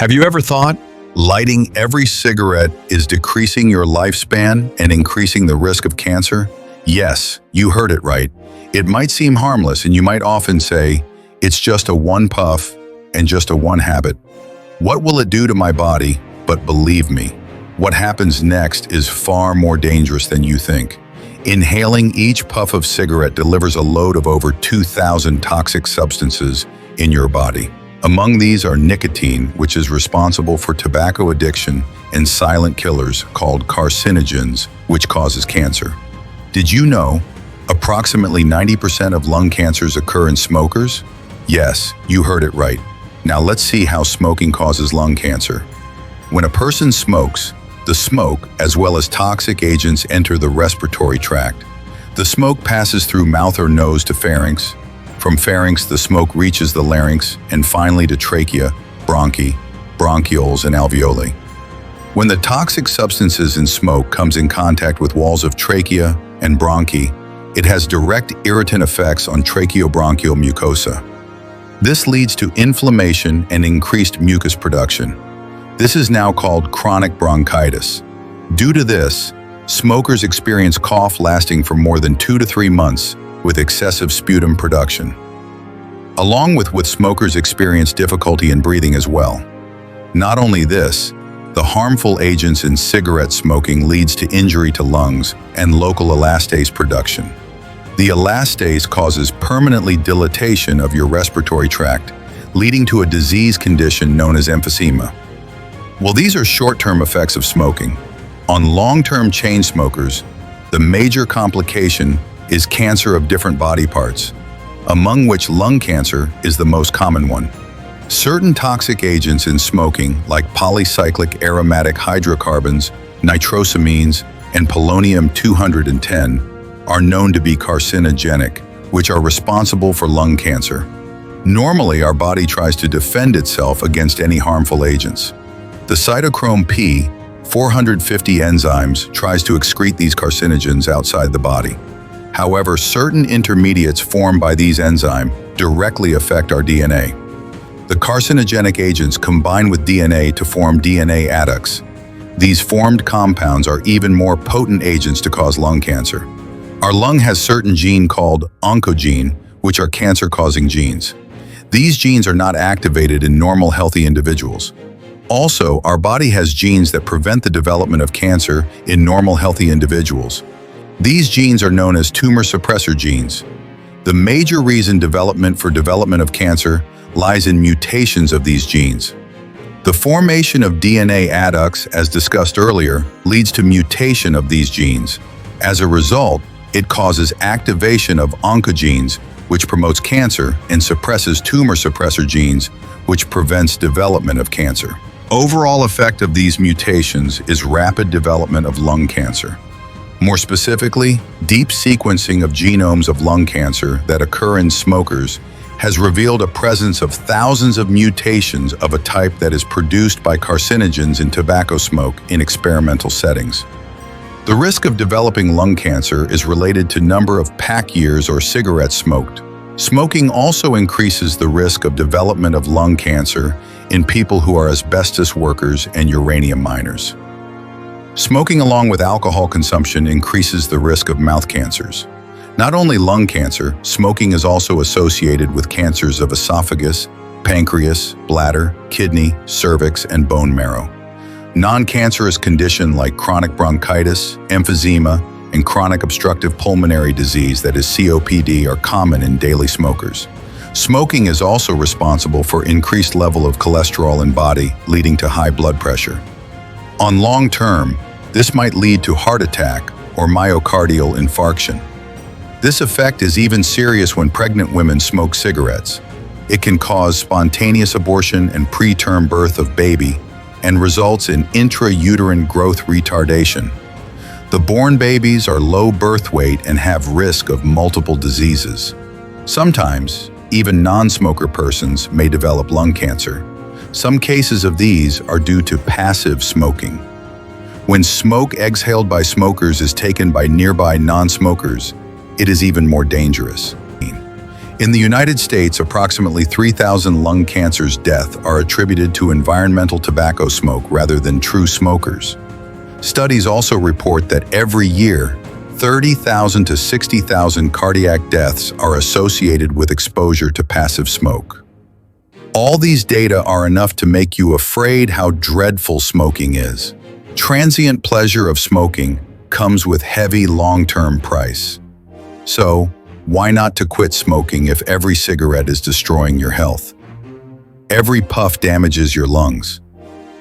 Have you ever thought lighting every cigarette is decreasing your lifespan and increasing the risk of cancer? Yes, you heard it right. It might seem harmless, and you might often say, it's just a one puff and just a one habit. What will it do to my body? But believe me, what happens next is far more dangerous than you think. Inhaling each puff of cigarette delivers a load of over 2,000 toxic substances in your body. Among these are nicotine, which is responsible for tobacco addiction, and silent killers called carcinogens, which causes cancer. Did you know approximately 90% of lung cancers occur in smokers? Yes, you heard it right. Now let's see how smoking causes lung cancer. When a person smokes, the smoke, as well as toxic agents, enter the respiratory tract. The smoke passes through mouth or nose to pharynx. From pharynx, the smoke reaches the larynx, and finally to trachea, bronchi, bronchioles, and alveoli. When the toxic substances in smoke comes in contact with walls of trachea and bronchi, it has direct irritant effects on tracheobronchial mucosa. This leads to inflammation and increased mucus production. This is now called chronic bronchitis. Due to this, smokers experience cough lasting for more than 2 to 3 months, with excessive sputum production. Along with smokers experience difficulty in breathing as well. Not only this, the harmful agents in cigarette smoking leads to injury to lungs and local elastase production. The elastase causes permanently dilatation of your respiratory tract, leading to a disease condition known as emphysema. Well, these are short-term effects of smoking. On long-term chain smokers, the major complication is cancer of different body parts, among which lung cancer is the most common one. Certain toxic agents in smoking, like polycyclic aromatic hydrocarbons, nitrosamines, and polonium-210, are known to be carcinogenic, which are responsible for lung cancer. Normally, our body tries to defend itself against any harmful agents. The cytochrome P450 enzymes tries to excrete these carcinogens outside the body. However, certain intermediates formed by these enzymes directly affect our DNA. The carcinogenic agents combine with DNA to form DNA adducts. These formed compounds are even more potent agents to cause lung cancer. Our lung has certain genes called Oncogenes, which are cancer-causing genes. These genes are not activated in normal, healthy individuals. Also, our body has genes that prevent the development of cancer in normal, healthy individuals. These genes are known as tumor suppressor genes. The major reason for development of cancer lies in mutations of these genes. The formation of DNA adducts, as discussed earlier, leads to mutation of these genes. As a result, it causes activation of oncogenes, which promotes cancer, and suppresses tumor suppressor genes, which prevents development of cancer. Overall effect of these mutations is rapid development of lung cancer. More specifically, deep sequencing of genomes of lung cancer that occur in smokers has revealed a presence of thousands of mutations of a type that is produced by carcinogens in tobacco smoke in experimental settings. The risk of developing lung cancer is related to number of pack years or cigarettes smoked. Smoking also increases the risk of development of lung cancer in people who are asbestos workers and uranium miners. Smoking along with alcohol consumption increases the risk of mouth cancers. Not only lung cancer, smoking is also associated with cancers of esophagus, pancreas, bladder, kidney, cervix, and bone marrow. Non-cancerous conditions like chronic bronchitis, emphysema, and chronic obstructive pulmonary disease, that is COPD, are common in daily smokers. Smoking is also responsible for increased level of cholesterol in body, leading to high blood pressure. On long term, this might lead to heart attack or myocardial infarction. This effect is even serious when pregnant women smoke cigarettes. It can cause spontaneous abortion and preterm birth of baby, and results in intrauterine growth retardation. The born babies are low birth weight and have risk of multiple diseases. Sometimes, even non-smoker persons may develop lung cancer. Some cases of these are due to passive smoking. When smoke exhaled by smokers is taken by nearby non-smokers, it is even more dangerous. In the United States, approximately 3,000 lung cancers' deaths are attributed to environmental tobacco smoke rather than true smokers. Studies also report that every year, 30,000 to 60,000 cardiac deaths are associated with exposure to passive smoke. All these data are enough to make you afraid how dreadful smoking is. Transient pleasure of smoking comes with heavy long-term price. So, why not to quit smoking if every cigarette is destroying your health? Every puff damages your lungs.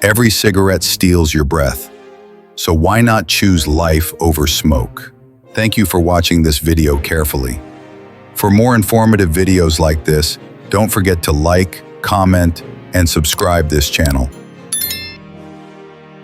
Every cigarette steals your breath. So why not choose life over smoke? Thank you for watching this video carefully. For more informative videos like this, don't forget to like, comment, and subscribe this channel.